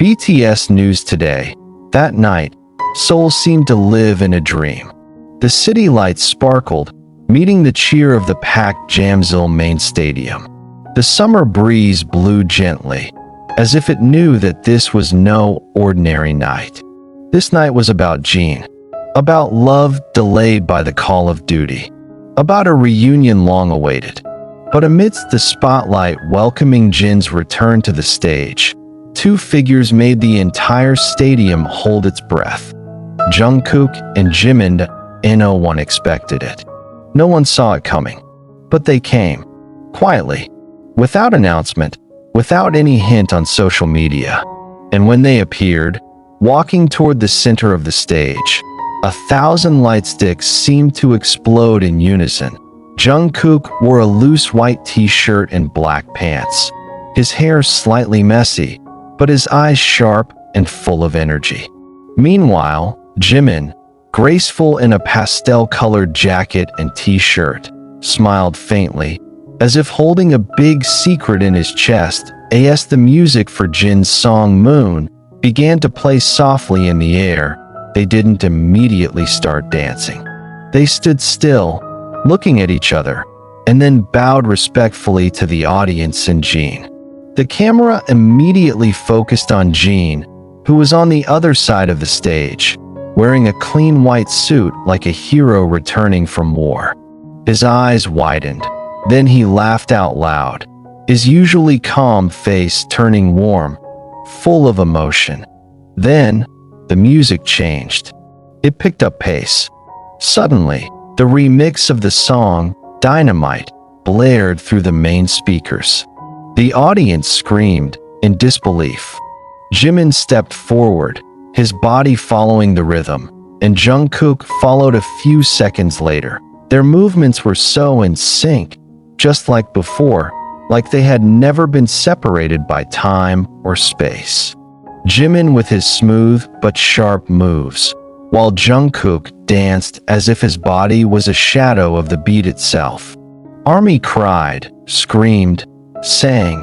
BTS News Today. That night, Seoul seemed to live in a dream. The city lights sparkled, meeting the cheer of the packed Jamsil main stadium. The summer breeze blew gently, as if it knew that this was no ordinary night. This night was about Jin, about love delayed by the call of duty, about a reunion long awaited. But amidst the spotlight welcoming Jin's return to the stage, two figures made the entire stadium hold its breath. Jungkook and Jimin, and no one expected it. No one saw it coming. But they came, quietly, without announcement, without any hint on social media. And when they appeared, walking toward the center of the stage, 1,000 light sticks seemed to explode in unison. Jungkook wore a loose white t-shirt and black pants, his hair slightly messy, but his eyes sharp and full of energy. Meanwhile, Jimin, graceful in a pastel-colored jacket and t-shirt, smiled faintly, as if holding a big secret in his chest. As the music for Jin's song Moon began to play softly in the air, they didn't immediately start dancing. They stood still, looking at each other, and then bowed respectfully to the audience and Jin. The camera immediately focused on Jin, who was on the other side of the stage, wearing a clean white suit like a hero returning from war. His eyes widened. Then he laughed out loud, his usually calm face turning warm, full of emotion. Then, the music changed. It picked up pace. Suddenly, the remix of the song, Dynamite, blared through the main speakers. The audience screamed in disbelief. Jimin stepped forward, his body following the rhythm, and Jungkook followed a few seconds later. Their movements were so in sync, just like before, like they had never been separated by time or space. Jimin with his smooth but sharp moves, while Jungkook danced as if his body was a shadow of the beat itself. ARMY cried, screamed, sang,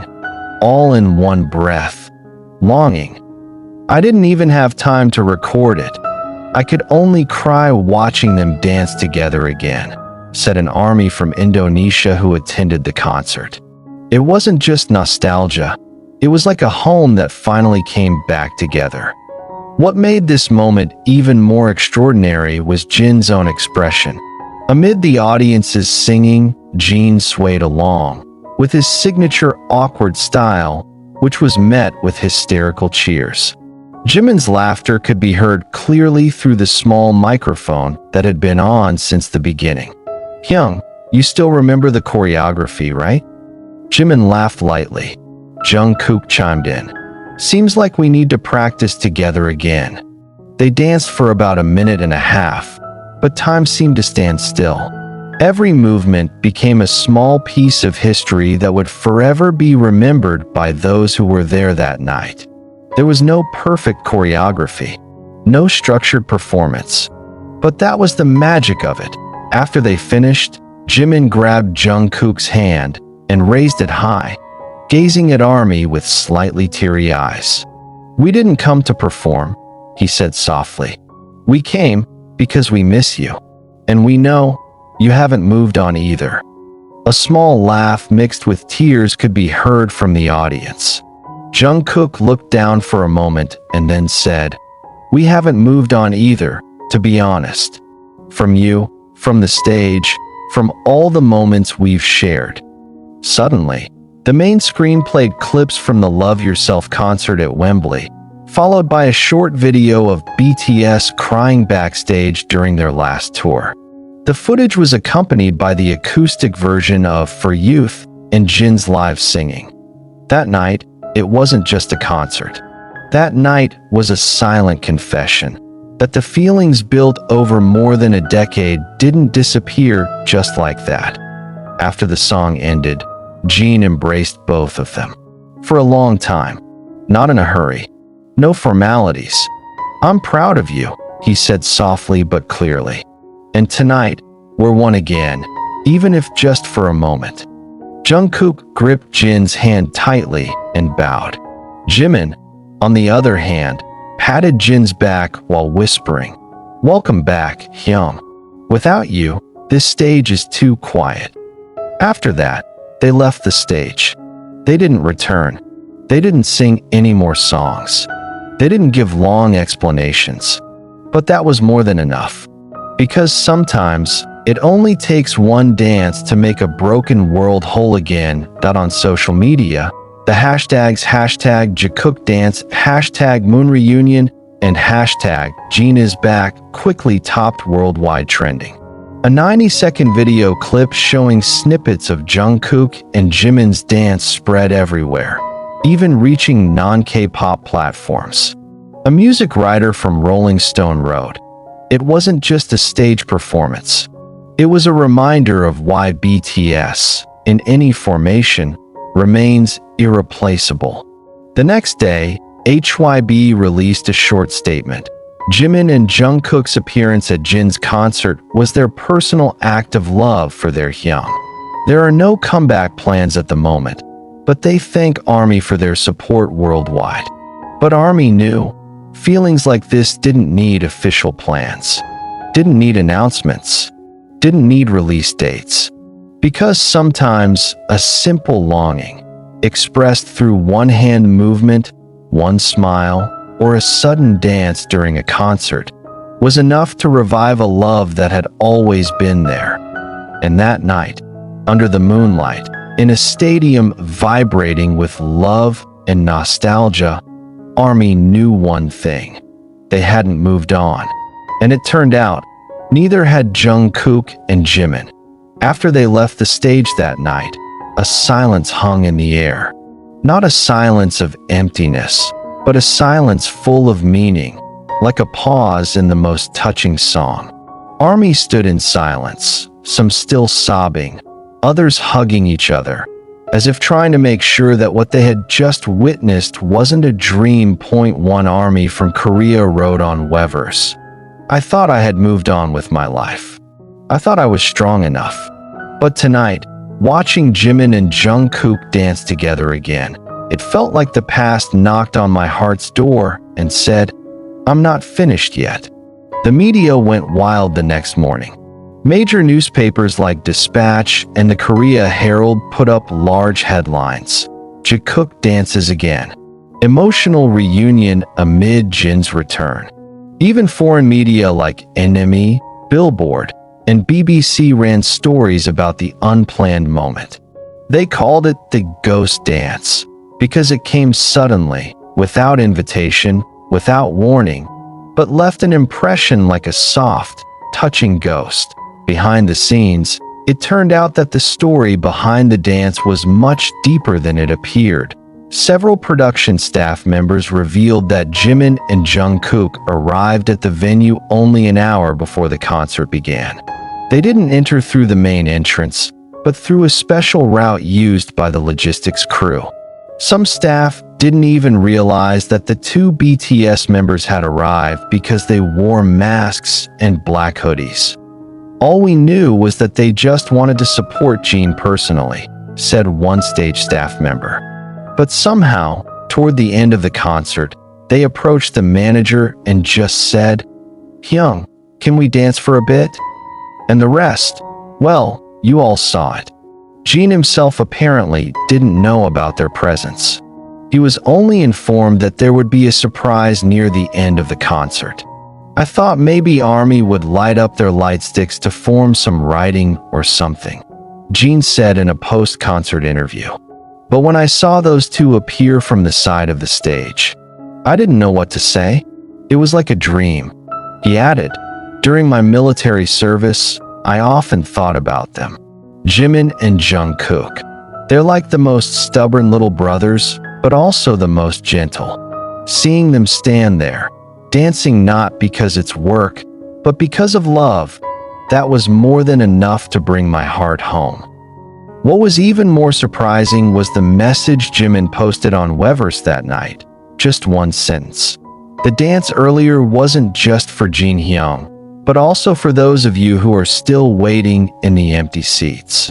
all in one breath. Longing. I didn't even have time to record it. I could only cry watching them dance together again, said an ARMY from Indonesia who attended the concert. It wasn't just nostalgia. It was like a home that finally came back together. What made this moment even more extraordinary was Jin's own expression. Amid the audience's singing, Jin swayed along, with his signature awkward style, which was met with hysterical cheers. Jimin's laughter could be heard clearly through the small microphone that had been on since the beginning. Hyung, you still remember the choreography, right? Jimin laughed lightly. Jungkook chimed in. Seems like we need to practice together again. They danced for about a minute and a half, but time seemed to stand still. Every movement became a small piece of history that would forever be remembered by those who were there that night. There was no perfect choreography, no structured performance, but that was the magic of it. After they finished, Jimin grabbed Jungkook's hand and raised it high, gazing at ARMY with slightly teary eyes. We didn't come to perform, he said softly. We came because we miss you, and we know you haven't moved on either. A small laugh mixed with tears could be heard from the audience. Jungkook looked down for a moment and then said, we haven't moved on either, to be honest. From you, from the stage, from all the moments we've shared. Suddenly, the main screen played clips from the Love Yourself concert at Wembley, followed by a short video of BTS crying backstage during their last tour. The footage was accompanied by the acoustic version of For Youth and Jin's live singing. That night, it wasn't just a concert. That night was a silent confession that the feelings built over more than a decade didn't disappear just like that. After the song ended, Jin embraced both of them. For a long time, not in a hurry, no formalities. I'm proud of you, he said softly but clearly. And tonight, we're one again, even if just for a moment. Jungkook gripped Jin's hand tightly and bowed. Jimin, on the other hand, patted Jin's back while whispering, "Welcome back, Hyung. Without you, this stage is too quiet." After that, they left the stage. They didn't return. They didn't sing any more songs. They didn't give long explanations. But that was more than enough. Because sometimes, it only takes one dance to make a broken world whole again. That on social media, the hashtags #Jungkook Dance, #Moon Reunion, and #Jin is back quickly topped worldwide trending. A 90-second video clip showing snippets of Jungkook and Jimin's dance spread everywhere, even reaching non-K-pop platforms. A music writer from Rolling Stone wrote, "It wasn't just a stage performance. It was a reminder of why BTS, in any formation, remains irreplaceable." The next day, HYB released a short statement. Jimin and Jungkook's appearance at Jin's concert was their personal act of love for their Hyung. There are no comeback plans at the moment, but they thank ARMY for their support worldwide. But ARMY knew, feelings like this didn't need official plans, didn't need announcements, didn't need release dates. Because sometimes a simple longing, expressed through one hand movement, one smile, or a sudden dance during a concert, was enough to revive a love that had always been there. And that night, under the moonlight, in a stadium vibrating with love and nostalgia, ARMY knew one thing. They hadn't moved on. And it turned out, neither had Jungkook and Jimin. After they left the stage that night, a silence hung in the air. Not a silence of emptiness, but a silence full of meaning, like a pause in the most touching song. ARMY stood in silence, some still sobbing, others hugging each other, as if trying to make sure that what they had just witnessed wasn't a dream. One ARMY from Korea wrote on Weverse, "I thought I had moved on with my life. I thought I was strong enough. But tonight, watching Jimin and Jungkook dance together again, it felt like the past knocked on my heart's door and said, 'I'm not finished yet.'" The media went wild the next morning. Major newspapers like Dispatch and the Korea Herald put up large headlines. "Jungkook dances again. Emotional reunion amid Jin's return." Even foreign media like NME, Billboard, and BBC ran stories about the unplanned moment. They called it the ghost dance, because it came suddenly, without invitation, without warning, but left an impression like a soft, touching ghost. Behind the scenes, it turned out that the story behind the dance was much deeper than it appeared. Several production staff members revealed that Jimin and Jungkook arrived at the venue only an hour before the concert began. They didn't enter through the main entrance, but through a special route used by the logistics crew. Some staff didn't even realize that the two BTS members had arrived because they wore masks and black hoodies. "All we knew was that they just wanted to support Jin personally," said one stage staff member. But somehow, toward the end of the concert, they approached the manager and just said, "Hyung, can we dance for a bit?" And the rest, well, you all saw it. Jin himself apparently didn't know about their presence. He was only informed that there would be a surprise near the end of the concert. "I thought maybe ARMY would light up their light sticks to form some writing or something," Jin said in a post-concert interview. "But when I saw those two appear from the side of the stage, I didn't know what to say. It was like a dream." He added, "During my military service, I often thought about them. Jimin and Jungkook. They're like the most stubborn little brothers, but also the most gentle. Seeing them stand there, dancing not because it's work, but because of love, that was more than enough to bring my heart home." What was even more surprising was the message Jimin posted on Weverse that night. Just one sentence. "The dance earlier wasn't just for Jin Hyung, but also for those of you who are still waiting in the empty seats."